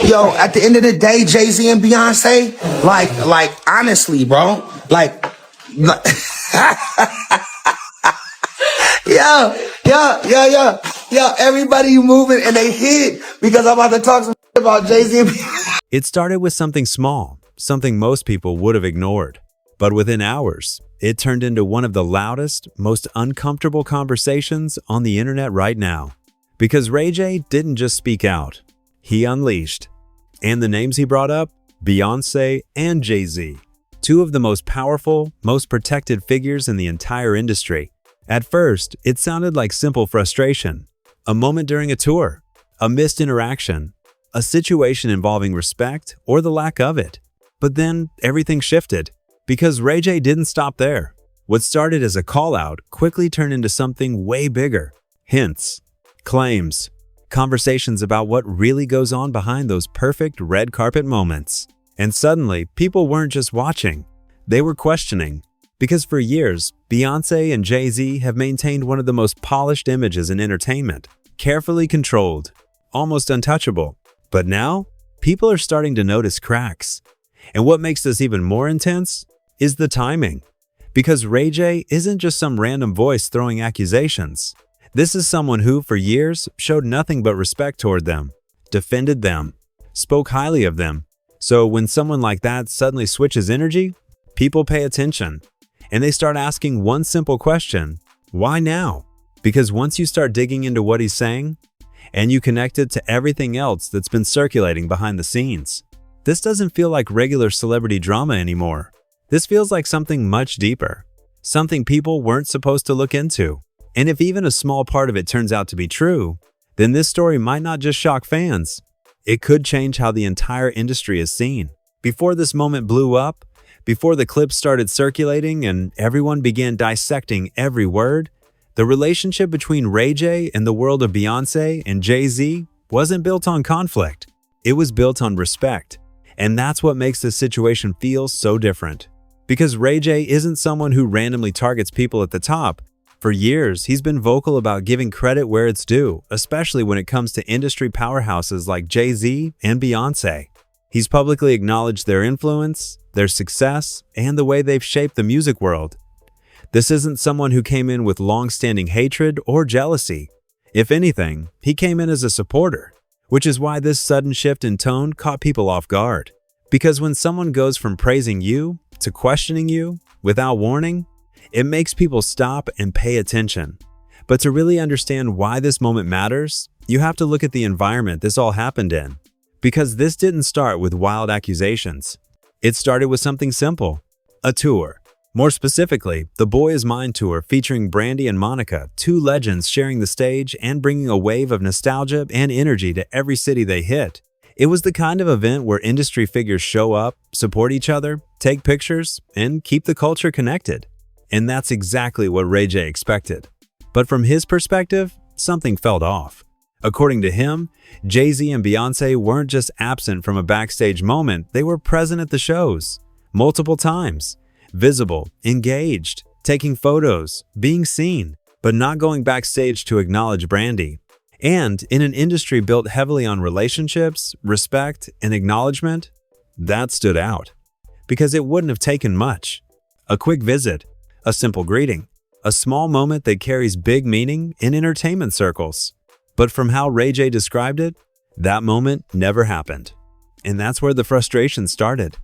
Yo, at the end of the day, Jay-Z and Beyonce, like honestly, bro, like yo, everybody moving and they hit because I'm about to talk some shit about Jay-Z and Beyonce. It started with something small, something most people would have ignored. But within hours, it turned into one of the loudest, most uncomfortable conversations on the internet right now. Because Ray J didn't just speak out, he unleashed. And the names he brought up, Beyoncé and Jay-Z, two of the most powerful, most protected figures in the entire industry. At first, it sounded like simple frustration, a moment during a tour, a missed interaction, a situation involving respect or the lack of it. But then everything shifted, because Ray J didn't stop there. What started as a call-out quickly turned into something way bigger. Hints, claims, conversations about what really goes on behind those perfect red carpet moments. And suddenly, people weren't just watching, they were questioning. Because for years, Beyoncé and Jay-Z have maintained one of the most polished images in entertainment, carefully controlled, almost untouchable. But now, people are starting to notice cracks. And what makes this even more intense is the timing. Because Ray J isn't just some random voice throwing accusations. This is someone who, for years, showed nothing but respect toward them, defended them, spoke highly of them. So when someone like that suddenly switches energy, people pay attention. And they start asking one simple question: why now? Because once you start digging into what he's saying, and you connect it to everything else that's been circulating behind the scenes, this doesn't feel like regular celebrity drama anymore. This feels like something much deeper, something people weren't supposed to look into. And if even a small part of it turns out to be true, then this story might not just shock fans. It could change how the entire industry is seen. Before this moment blew up, before the clips started circulating and everyone began dissecting every word, the relationship between Ray J and the world of Beyoncé and Jay-Z wasn't built on conflict. It was built on respect. And that's what makes this situation feel so different. Because Ray J isn't someone who randomly targets people at the top. For years, he's been vocal about giving credit where it's due, especially when it comes to industry powerhouses like Jay-Z and Beyoncé. He's publicly acknowledged their influence, their success, and the way they've shaped the music world. This isn't someone who came in with long-standing hatred or jealousy. If anything, he came in as a supporter, which is why this sudden shift in tone caught people off guard. Because when someone goes from praising you to questioning you without warning, it makes people stop and pay attention. But to really understand why this moment matters, you have to look at the environment this all happened in. Because this didn't start with wild accusations. It started with something simple: a tour. More specifically, the Boy Is Mine tour featuring Brandy and Monica, two legends sharing the stage and bringing a wave of nostalgia and energy to every city they hit. It was the kind of event where industry figures show up, support each other, take pictures, and keep the culture connected. And that's exactly what Ray J expected. But from his perspective, something felt off. According to him, Jay-Z and Beyoncé weren't just absent from a backstage moment, they were present at the shows, multiple times, visible, engaged, taking photos, being seen, but not going backstage to acknowledge Brandy. And in an industry built heavily on relationships, respect, and acknowledgement, that stood out. Because it wouldn't have taken much. A quick visit, a simple greeting, a small moment that carries big meaning in entertainment circles. But from how Ray J described it, that moment never happened. And that's where the frustration started.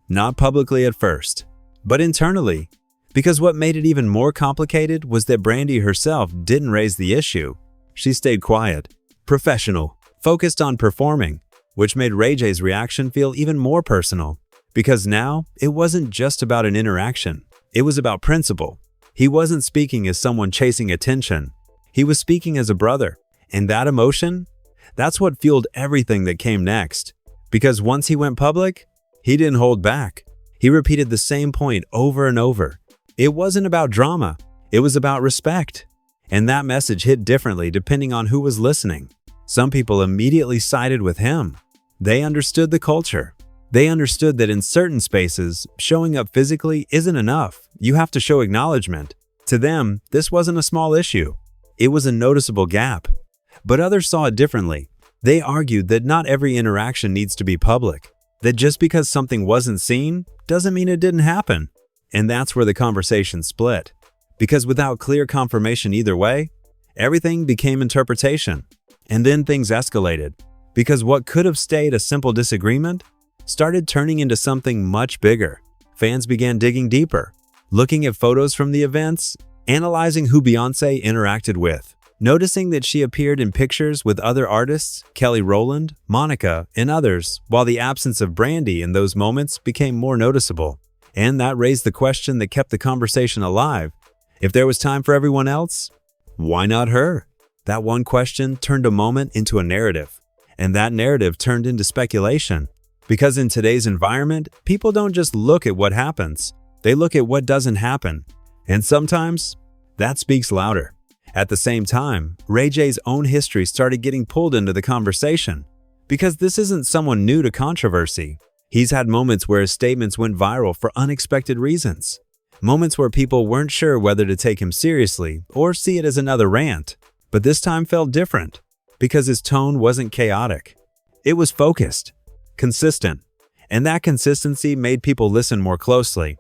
Not publicly at first, but internally. Because what made it even more complicated was that Brandy herself didn't raise the issue. She stayed quiet, professional, focused on performing, which made Ray J's reaction feel even more personal. Because now, it wasn't just about an interaction. It was about principle. He wasn't speaking as someone chasing attention. He was speaking as a brother. And that emotion, that's what fueled everything that came next. Because once he went public, he didn't hold back. He repeated the same point over and over. It wasn't about drama. It was about respect. And that message hit differently depending on who was listening. Some people immediately sided with him. They understood the culture. They understood that in certain spaces, showing up physically isn't enough. You have to show acknowledgement. To them, this wasn't a small issue. It was a noticeable gap. But others saw it differently. They argued that not every interaction needs to be public, that just because something wasn't seen doesn't mean it didn't happen. And that's where the conversation split. Because without clear confirmation either way, everything became interpretation. And then things escalated, because what could have stayed a simple disagreement started turning into something much bigger. Fans began digging deeper, looking at photos from the events, analyzing who Beyoncé interacted with, noticing that she appeared in pictures with other artists, Kelly Rowland, Monica, and others, while the absence of Brandy in those moments became more noticeable. And that raised the question that kept the conversation alive. If there was time for everyone else, why not her? That one question turned a moment into a narrative, and that narrative turned into speculation. Because in today's environment, people don't just look at what happens, they look at what doesn't happen. And sometimes, that speaks louder. At the same time, Ray J's own history started getting pulled into the conversation. Because this isn't someone new to controversy. He's had moments where his statements went viral for unexpected reasons. Moments where people weren't sure whether to take him seriously or see it as another rant. But this time felt different, because his tone wasn't chaotic. It was focused, consistent, and that consistency made people listen more closely,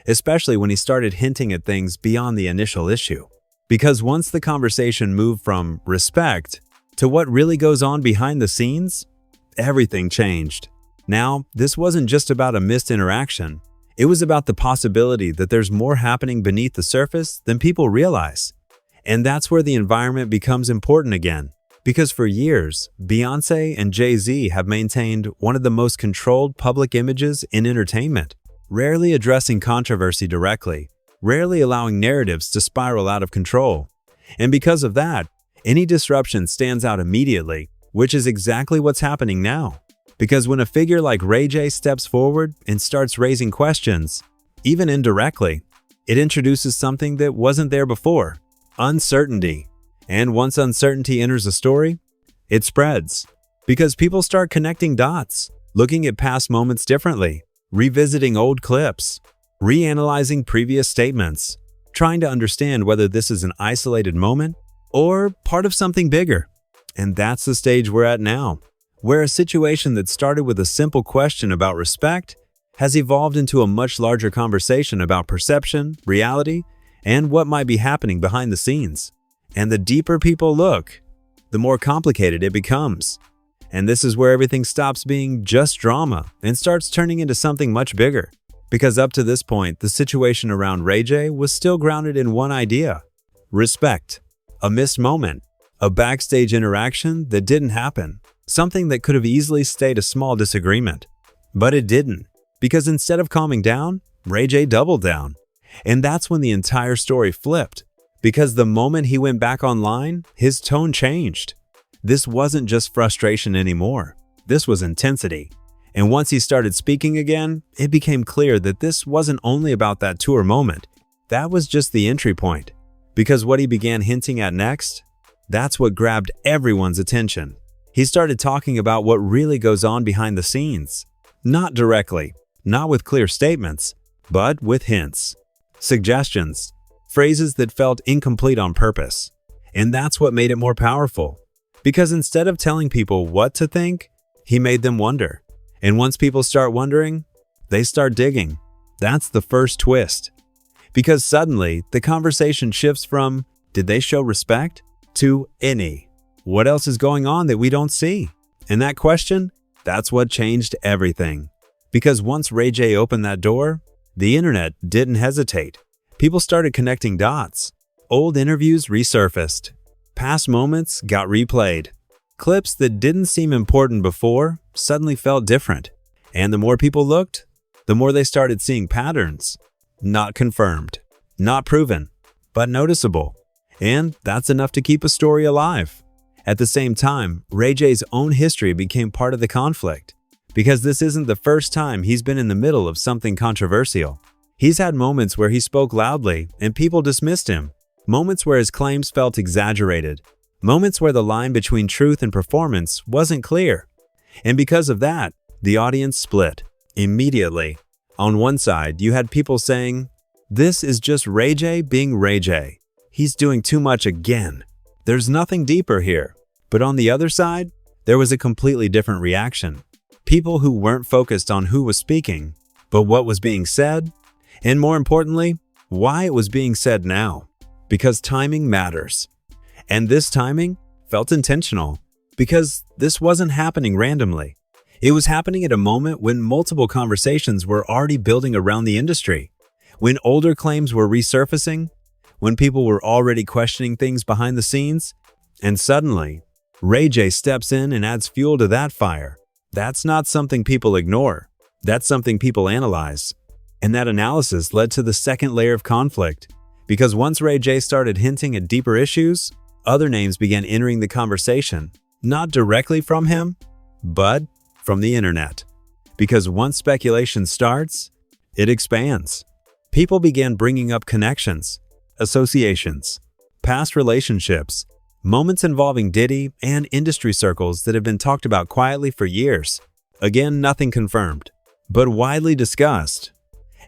especially when he started hinting at things beyond the initial issue. Because once the conversation moved from respect to what really goes on behind the scenes, everything changed. Now, this wasn't just about a missed interaction. It was about the possibility that there's more happening beneath the surface than people realize. And that's where the environment becomes important again. Because for years, Beyoncé and Jay-Z have maintained one of the most controlled public images in entertainment, rarely addressing controversy directly, rarely allowing narratives to spiral out of control. And because of that, any disruption stands out immediately, which is exactly what's happening now. Because when a figure like Ray J steps forward and starts raising questions, even indirectly, it introduces something that wasn't there before: uncertainty. And once uncertainty enters a story, it spreads. Because people start connecting dots, looking at past moments differently, revisiting old clips, reanalyzing previous statements, trying to understand whether this is an isolated moment or part of something bigger. And that's the stage we're at now, where a situation that started with a simple question about respect has evolved into a much larger conversation about perception, reality, and what might be happening behind the scenes. And the deeper people look, the more complicated it becomes. And this is where everything stops being just drama and starts turning into something much bigger. Because up to this point, the situation around Ray J was still grounded in one idea: respect. A missed moment, a backstage interaction that didn't happen, something that could have easily stayed a small disagreement. But it didn't, because instead of calming down, Ray J doubled down. And that's when the entire story flipped. Because the moment he went back online, his tone changed. This wasn't just frustration anymore. This was intensity. And once he started speaking again, it became clear that this wasn't only about that tour moment. That was just the entry point. Because what he began hinting at next, that's what grabbed everyone's attention. He started talking about what really goes on behind the scenes. Not directly, not with clear statements, but with hints, suggestions, phrases that felt incomplete on purpose. And that's what made it more powerful. Because instead of telling people what to think, he made them wonder. And once people start wondering, they start digging. That's the first twist. Because suddenly, the conversation shifts from, did they show respect? To any. What else is going on that we don't see? And that question, that's what changed everything. Because once Ray J opened that door, the internet didn't hesitate. People started connecting dots. Old interviews resurfaced. Past moments got replayed. Clips that didn't seem important before suddenly felt different. And the more people looked, the more they started seeing patterns. Not confirmed, not proven, but noticeable. And that's enough to keep a story alive. At the same time, Ray J's own history became part of the conflict. Because this isn't the first time he's been in the middle of something controversial. He's had moments where he spoke loudly and people dismissed him. Moments where his claims felt exaggerated. Moments where the line between truth and performance wasn't clear. And because of that, the audience split immediately. On one side, you had people saying, "This is just Ray J being Ray J. He's doing too much again. There's nothing deeper here." But on the other side, there was a completely different reaction. People who weren't focused on who was speaking, but what was being said, and more importantly, why it was being said now. Because timing matters. And this timing felt intentional, because this wasn't happening randomly. It was happening at a moment when multiple conversations were already building around the industry, when older claims were resurfacing, when people were already questioning things behind the scenes, and suddenly, Ray J steps in and adds fuel to that fire. That's not something people ignore. That's something people analyze. And that analysis led to the second layer of conflict, because once Ray J started hinting at deeper issues, other names began entering the conversation, not directly from him, but from the internet. Because once speculation starts, it expands. People began bringing up connections, associations, past relationships, moments involving Diddy and industry circles that have been talked about quietly for years. Again, nothing confirmed, but widely discussed.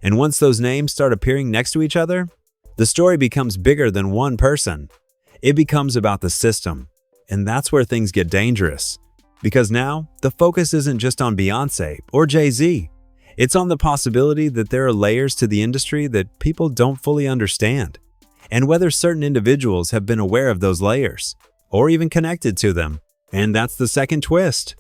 And once those names start appearing next to each other, the story becomes bigger than one person. It becomes about the system. And that's where things get dangerous. Because now, the focus isn't just on Beyoncé or Jay-Z. It's on the possibility that there are layers to the industry that people don't fully understand, and whether certain individuals have been aware of those layers, or even connected to them. And that's the second twist.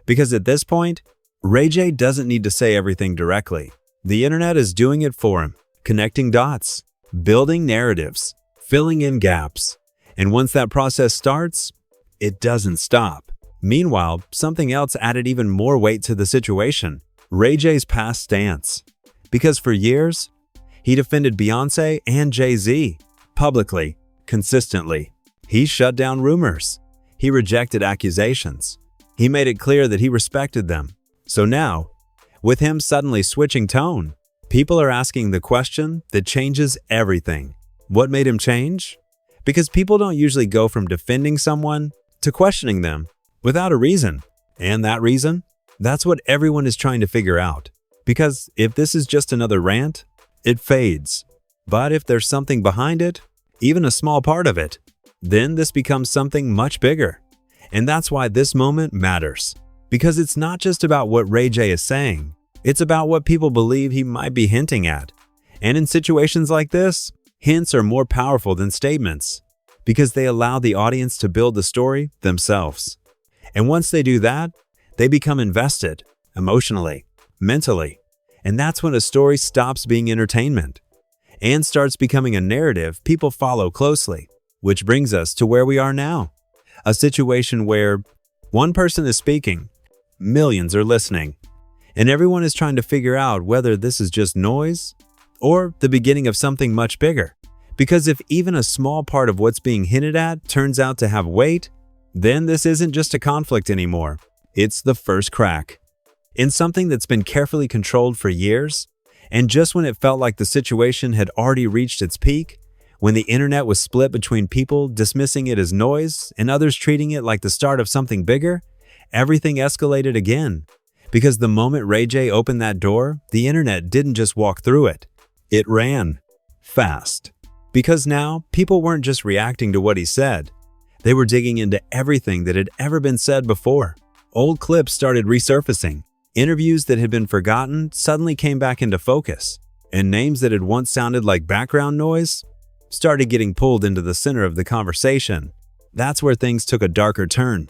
Because at this point, Ray J doesn't need to say everything directly. The internet is doing it for him, connecting dots, building narratives, filling in gaps. And once that process starts, it doesn't stop. Meanwhile, something else added even more weight to the situation: Ray J's past stance. Because for years, he defended Beyoncé and Jay-Z publicly, consistently. He shut down rumors. He rejected accusations. He made it clear that he respected them. So now, with him suddenly switching tone, people are asking the question that changes everything. What made him change? Because people don't usually go from defending someone to questioning them without a reason. And that reason? That's what everyone is trying to figure out. Because if this is just another rant, it fades. But if there's something behind it, even a small part of it, then this becomes something much bigger. And that's why this moment matters. Because it's not just about what Ray J is saying, it's about what people believe he might be hinting at. And in situations like this, hints are more powerful than statements, because they allow the audience to build the story themselves. And once they do that, they become invested, emotionally, mentally. And that's when a story stops being entertainment and starts becoming a narrative people follow closely. Which brings us to where we are now. A situation where one person is speaking, millions are listening, and everyone is trying to figure out whether this is just noise or the beginning of something much bigger. Because if even a small part of what's being hinted at turns out to have weight, then this isn't just a conflict anymore. It's the first crack in something that's been carefully controlled for years. And just when it felt like the situation had already reached its peak, when the internet was split between people dismissing it as noise and others treating it like the start of something bigger, everything escalated again. Because the moment Ray J opened that door, the internet didn't just walk through it. It ran fast. Because now, people weren't just reacting to what he said. They were digging into everything that had ever been said before. Old clips started resurfacing. Interviews that had been forgotten suddenly came back into focus, and names that had once sounded like background noise started getting pulled into the center of the conversation. That's where things took a darker turn.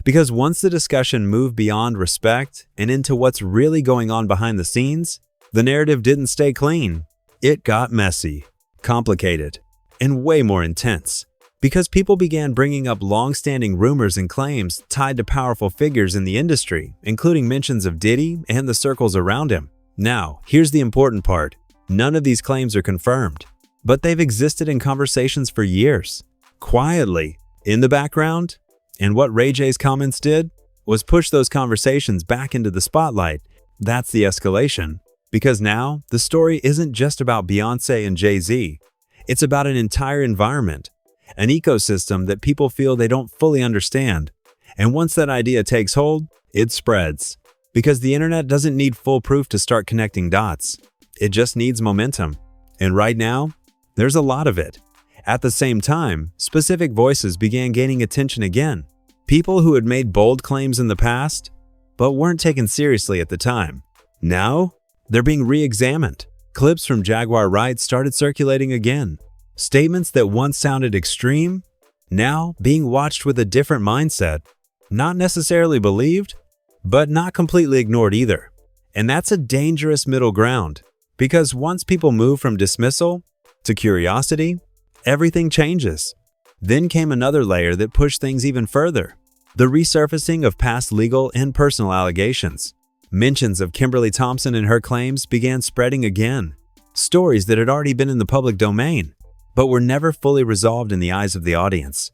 Because once the discussion moved beyond respect and into what's really going on behind the scenes, the narrative didn't stay clean. It got messy, complicated, and way more intense. Because people began bringing up long-standing rumors and claims tied to powerful figures in the industry, including mentions of Diddy and the circles around him. Now, here's the important part. None of these claims are confirmed, but they've existed in conversations for years, quietly, in the background. And what Ray J's comments did was push those conversations back into the spotlight. That's the escalation. Because now, the story isn't just about Beyoncé and Jay-Z. It's about an entire environment, an ecosystem that people feel they don't fully understand. And once that idea takes hold, it spreads. Because the internet doesn't need full proof to start connecting dots. It just needs momentum. And right now, there's a lot of it. At the same time, specific voices began gaining attention again. People who had made bold claims in the past, but weren't taken seriously at the time. Now, they're being re-examined. Clips from Jaguar Wright started circulating again. Statements that once sounded extreme, now being watched with a different mindset. Not necessarily believed, but not completely ignored either. And that's a dangerous middle ground, because once people move from dismissal to curiosity, everything changes. Then came another layer that pushed things even further. The resurfacing of past legal and personal allegations. Mentions of Kimberly Thompson and her claims began spreading again. Stories that had already been in the public domain, but were never fully resolved in the eyes of the audience.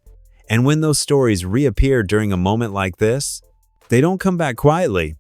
And when those stories reappear during a moment like this, they don't come back quietly.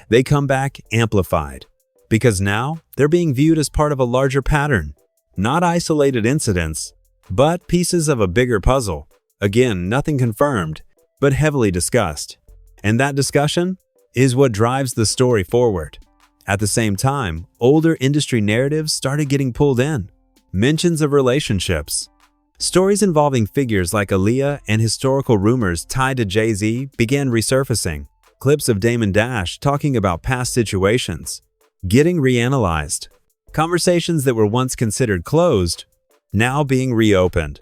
They come back amplified. Because now, they're being viewed as part of a larger pattern. Not isolated incidents, but pieces of a bigger puzzle. Again, nothing confirmed, but heavily discussed. And that discussion is what drives the story forward. At the same time, older industry narratives started getting pulled in. Mentions of relationships. Stories involving figures like Aaliyah and historical rumors tied to Jay-Z began resurfacing. Clips of Damon Dash talking about past situations, getting reanalyzed. Conversations that were once considered closed, now being reopened.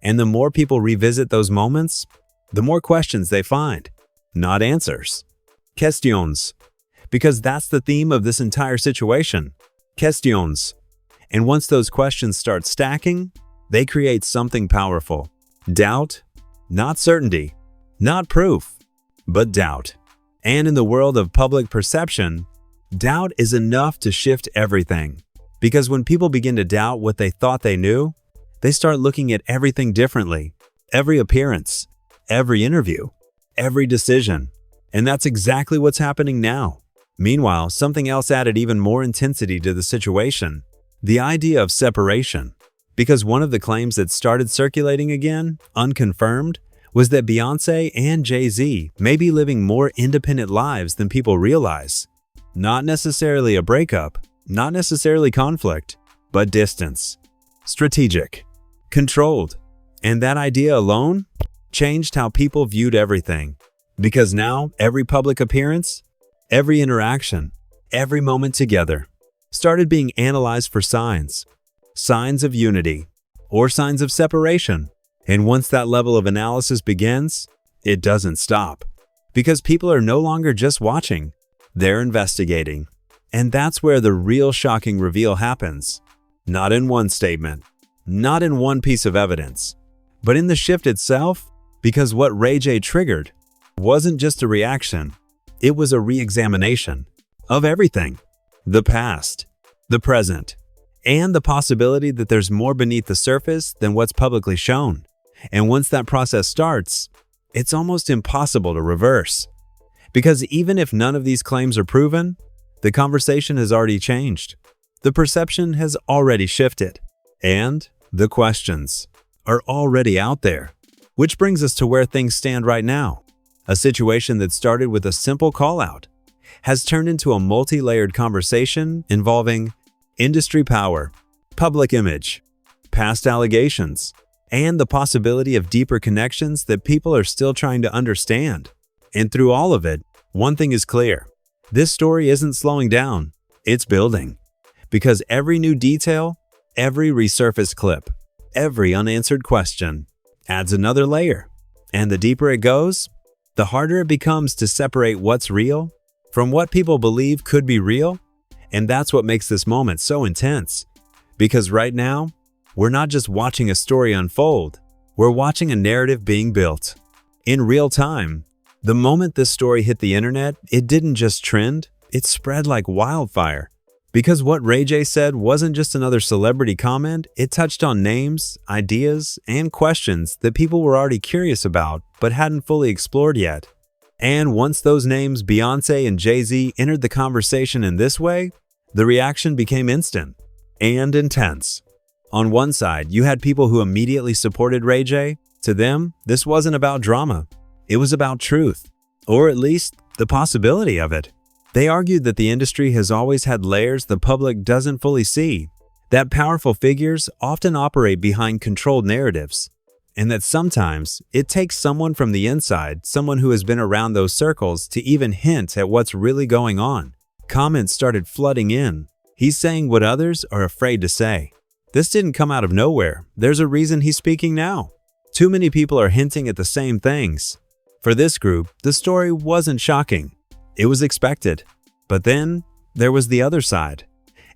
And the more people revisit those moments, the more questions they find, not answers. Questions. Because that's the theme of this entire situation. Questions. And once those questions start stacking, they create something powerful. Doubt, not certainty, not proof, but doubt. And in the world of public perception, doubt is enough to shift everything. Because when people begin to doubt what they thought they knew, they start looking at everything differently. Every appearance, every interview, every decision. And that's exactly what's happening now. Meanwhile, something else added even more intensity to the situation. The idea of separation. Because one of the claims that started circulating again, unconfirmed, was that Beyoncé and Jay-Z may be living more independent lives than people realize. Not necessarily a breakup, not necessarily conflict, but distance. Strategic. Controlled. And that idea alone changed how people viewed everything. Because now, every public appearance, every interaction, every moment together, started being analyzed for signs. Signs of unity, or signs of separation. And once that level of analysis begins, it doesn't stop. Because people are no longer just watching, they're investigating. And that's where the real shocking reveal happens. Not in one statement, not in one piece of evidence, but in the shift itself, because what Ray J triggered wasn't just a reaction, it was a re-examination of everything. The past, the present, and the possibility that there's more beneath the surface than what's publicly shown. And once that process starts, it's almost impossible to reverse. Because even if none of these claims are proven, the conversation has already changed. The perception has already shifted. And the questions are already out there. Which brings us to where things stand right now. A situation that started with a simple call-out has turned into a multi-layered conversation involving industry power, public image, past allegations, and the possibility of deeper connections that people are still trying to understand. And through all of it, one thing is clear. This story isn't slowing down, it's building. Because every new detail, every resurfaced clip, every unanswered question adds another layer. And the deeper it goes, the harder it becomes to separate what's real from what people believe could be real. And that's what makes this moment so intense. Because right now, we're not just watching a story unfold, we're watching a narrative being built. In real time, the moment this story hit the internet, it didn't just trend, it spread like wildfire. Because what Ray J said wasn't just another celebrity comment, it touched on names, ideas, and questions that people were already curious about but hadn't fully explored yet. And once those names, Beyoncé and Jay-Z, entered the conversation in this way, the reaction became instant and intense. On one side, you had people who immediately supported Ray J. To them, this wasn't about drama. It was about truth, or at least the possibility of it. They argued that the industry has always had layers the public doesn't fully see, that powerful figures often operate behind controlled narratives, and that sometimes it takes someone from the inside, someone who has been around those circles, to even hint at what's really going on. Comments started flooding in. He's saying what others are afraid to say. This didn't come out of nowhere. There's a reason he's speaking now. Too many people are hinting at the same things. For this group, the story wasn't shocking. It was expected. But then there was the other side.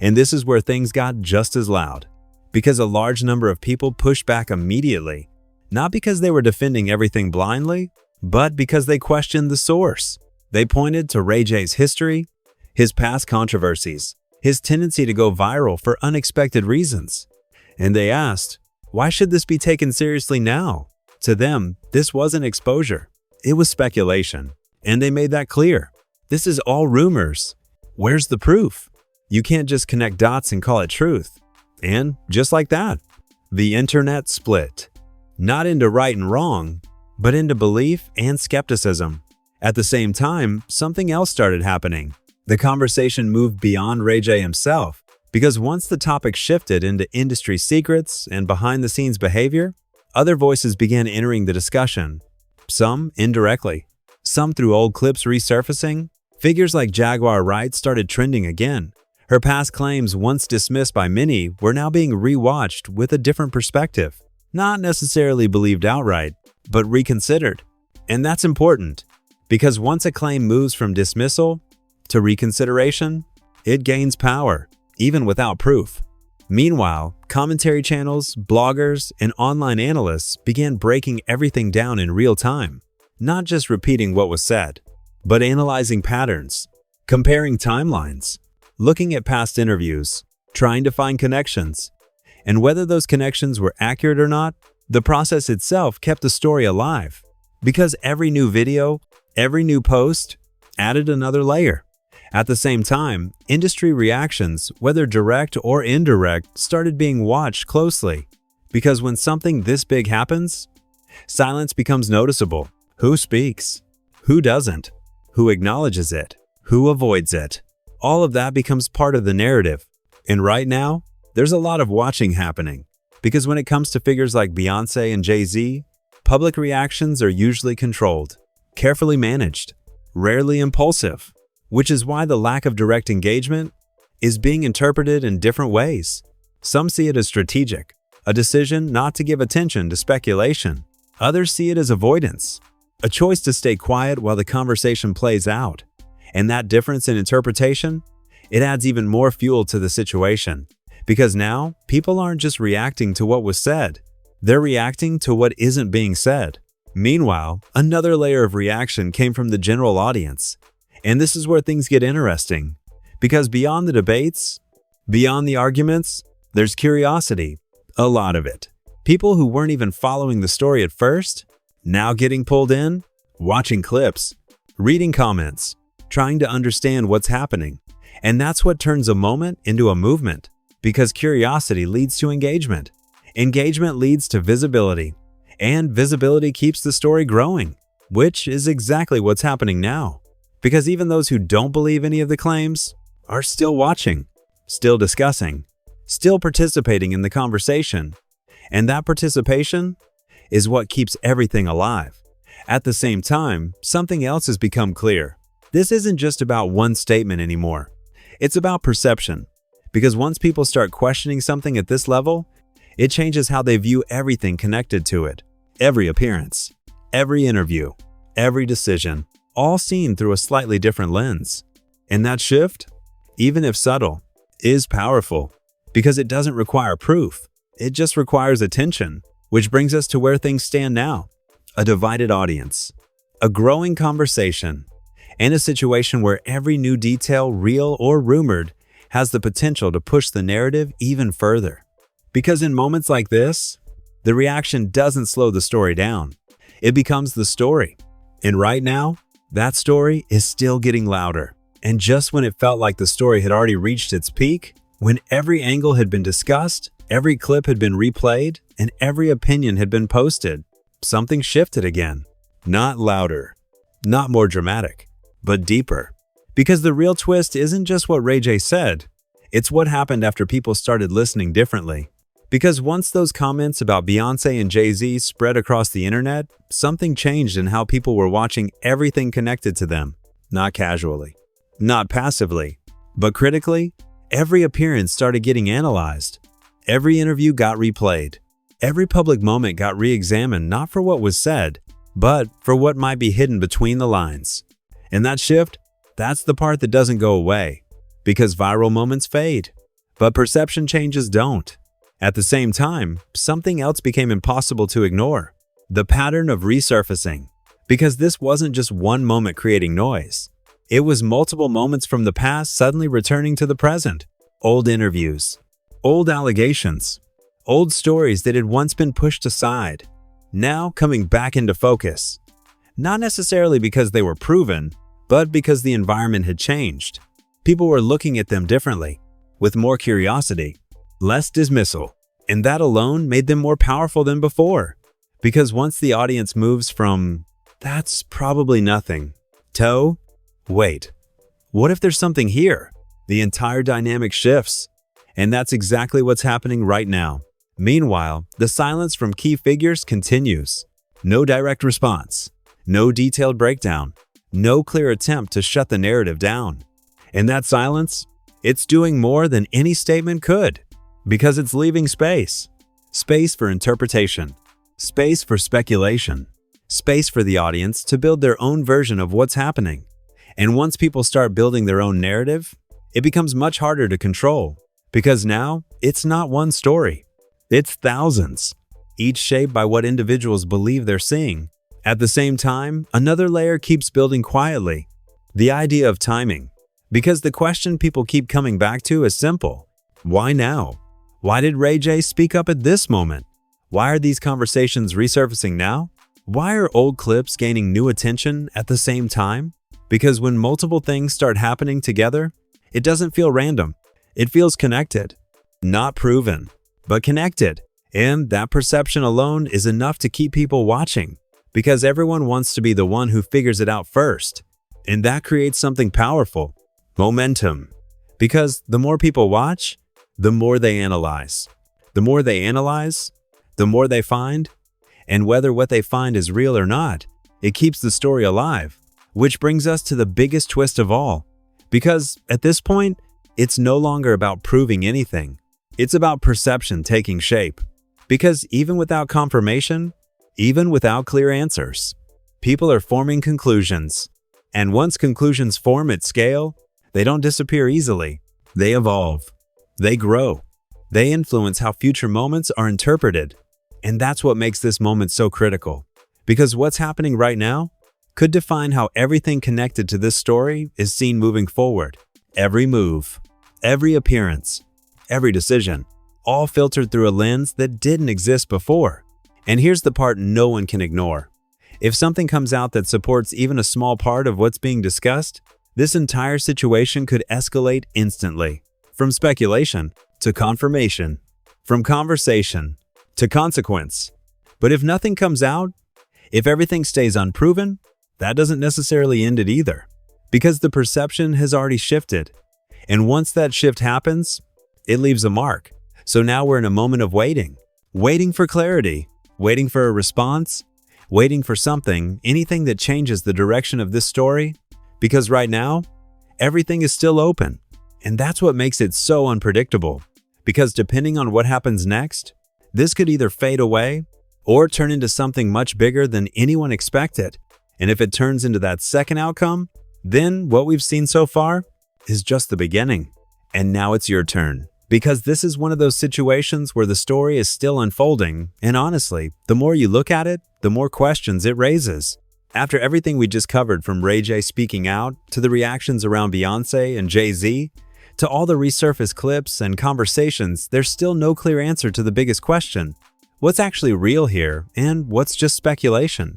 And this is where things got just as loud. Because a large number of people pushed back immediately. Not because they were defending everything blindly, but because they questioned the source. They pointed to Ray J's history, his past controversies, his tendency to go viral for unexpected reasons. And they asked, why should this be taken seriously now? To them, this wasn't exposure. It was speculation. And they made that clear. This is all rumors. Where's the proof? You can't just connect dots and call it truth. And just like that, the internet split. Not into right and wrong, but into belief and skepticism. At the same time, something else started happening. The conversation moved beyond Ray J himself, because once the topic shifted into industry secrets and behind-the-scenes behavior, other voices began entering the discussion. Some indirectly, some through old clips resurfacing. Figures like Jaguar Wright started trending again. Her past claims, once dismissed by many, were now being rewatched with a different perspective. Not necessarily believed outright, but reconsidered. And that's important, because once a claim moves from dismissal to reconsideration, it gains power, even without proof. Meanwhile, commentary channels, bloggers, and online analysts began breaking everything down in real time, not just repeating what was said, but analyzing patterns, comparing timelines, looking at past interviews, trying to find connections. And whether those connections were accurate or not, the process itself kept the story alive, because every new video, every new post added another layer. At the same time, industry reactions, whether direct or indirect, started being watched closely. Because when something this big happens, silence becomes noticeable. Who speaks? Who doesn't? Who acknowledges it? Who avoids it? All of that becomes part of the narrative. And right now, there's a lot of watching happening. Because when it comes to figures like Beyoncé and Jay-Z, public reactions are usually controlled, carefully managed, rarely impulsive. Which is why the lack of direct engagement is being interpreted in different ways. Some see it as strategic, a decision not to give attention to speculation. Others see it as avoidance, a choice to stay quiet while the conversation plays out. And that difference in interpretation, it adds even more fuel to the situation. Because now, people aren't just reacting to what was said, they're reacting to what isn't being said. Meanwhile, another layer of reaction came from the general audience. And this is where things get interesting, because beyond the debates, beyond the arguments, there's curiosity, a lot of it. People who weren't even following the story at first, now getting pulled in, watching clips, reading comments, trying to understand what's happening. And that's what turns a moment into a movement, because curiosity leads to engagement. Engagement leads to visibility, and visibility keeps the story growing, which is exactly what's happening now. Because even those who don't believe any of the claims are still watching, still discussing, still participating in the conversation. And that participation is what keeps everything alive. At the same time, something else has become clear. This isn't just about one statement anymore. It's about perception. Because once people start questioning something at this level, it changes how they view everything connected to it. Every appearance, every interview, every decision. All seen through a slightly different lens. And that shift, even if subtle, is powerful because it doesn't require proof. It just requires attention, which brings us to where things stand now. A divided audience, a growing conversation, and a situation where every new detail, real or rumored, has the potential to push the narrative even further. Because in moments like this, the reaction doesn't slow the story down. It becomes the story. And right now, that story is still getting louder. And just when it felt like the story had already reached its peak, when every angle had been discussed, every clip had been replayed, and every opinion had been posted, something shifted again. Not louder, not more dramatic, but deeper. Because the real twist isn't just what Ray J said, it's what happened after people started listening differently. Because once those comments about Beyoncé and Jay-Z spread across the internet, something changed in how people were watching everything connected to them. Not casually, not passively, but critically. Every appearance started getting analyzed. Every interview got replayed. Every public moment got re-examined, not for what was said, but for what might be hidden between the lines. And that shift, that's the part that doesn't go away. Because viral moments fade, but perception changes don't. At the same time, something else became impossible to ignore. The pattern of resurfacing. Because this wasn't just one moment creating noise. It was multiple moments from the past suddenly returning to the present. Old interviews, old allegations, old stories that had once been pushed aside, now coming back into focus. Not necessarily because they were proven, but because the environment had changed. People were looking at them differently, with more curiosity, less dismissal, and that alone made them more powerful than before. Because once the audience moves from, "That's probably nothing," to, "Wait, what if there's something here?" the entire dynamic shifts. And that's exactly what's happening right now. Meanwhile, the silence from key figures continues. No direct response, no detailed breakdown, no clear attempt to shut the narrative down. And that silence, it's doing more than any statement could, because it's leaving space. Space for interpretation, space for speculation, space for the audience to build their own version of what's happening. And once people start building their own narrative, it becomes much harder to control, because now it's not one story, it's thousands, each shaped by what individuals believe they're seeing. At the same time, another layer keeps building quietly, the idea of timing. Because the question people keep coming back to is simple. Why now? Why did Ray J speak up at this moment? Why are these conversations resurfacing now? Why are old clips gaining new attention at the same time? Because when multiple things start happening together, it doesn't feel random. It feels connected. Not proven, but connected. And that perception alone is enough to keep people watching, because everyone wants to be the one who figures it out first. And that creates something powerful. Momentum. Because the more people watch, the more they analyze. The more they analyze, the more they find. And whether what they find is real or not, it keeps the story alive. Which brings us to the biggest twist of all. Because at this point, it's no longer about proving anything. It's about perception taking shape. Because even without confirmation, even without clear answers, people are forming conclusions. And once conclusions form at scale, they don't disappear easily. They evolve. They grow. They influence how future moments are interpreted. And that's what makes this moment so critical. Because what's happening right now could define how everything connected to this story is seen moving forward. Every move, every appearance, every decision, all filtered through a lens that didn't exist before. And here's the part no one can ignore. If something comes out that supports even a small part of what's being discussed, this entire situation could escalate instantly. From speculation to confirmation, from conversation to consequence. But if nothing comes out, if everything stays unproven, that doesn't necessarily end it either. Because the perception has already shifted. And once that shift happens, it leaves a mark. So now we're in a moment of waiting. Waiting for clarity. Waiting for a response. Waiting for something, anything that changes the direction of this story. Because right now, everything is still open. And that's what makes it so unpredictable. Because depending on what happens next, this could either fade away or turn into something much bigger than anyone expected. And if it turns into that second outcome, then what we've seen so far is just the beginning. And now it's your turn. Because this is one of those situations where the story is still unfolding, and honestly, the more you look at it, the more questions it raises. After everything we just covered, from Ray J speaking out, to the reactions around Beyoncé and Jay-Z, to all the resurfaced clips and conversations, there's still no clear answer to the biggest question. What's actually real here, and what's just speculation?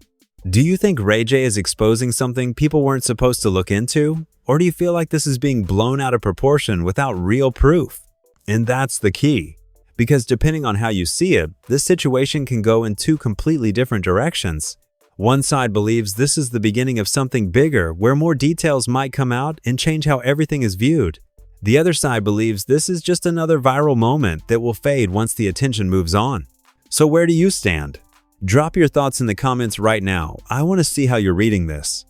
Do you think Ray J is exposing something people weren't supposed to look into? Or do you feel like this is being blown out of proportion without real proof? And that's the key. Because depending on how you see it, this situation can go in two completely different directions. One side believes this is the beginning of something bigger, where more details might come out and change how everything is viewed. The other side believes this is just another viral moment that will fade once the attention moves on. So where do you stand? Drop your thoughts in the comments right now. I want to see how you're reading this.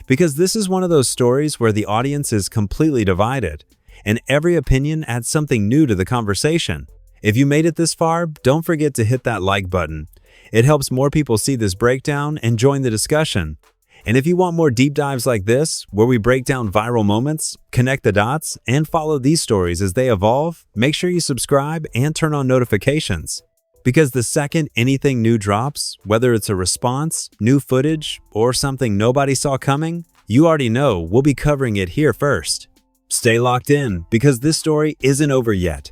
Because this is one of those stories where the audience is completely divided, and every opinion adds something new to the conversation. If you made it this far, don't forget to hit that like button. It helps more people see this breakdown and join the discussion. And if you want more deep dives like this, where we break down viral moments, connect the dots, and follow these stories as they evolve, make sure you subscribe and turn on notifications. Because the second anything new drops, whether it's a response, new footage, or something nobody saw coming, you already know we'll be covering it here first. Stay locked in, because this story isn't over yet.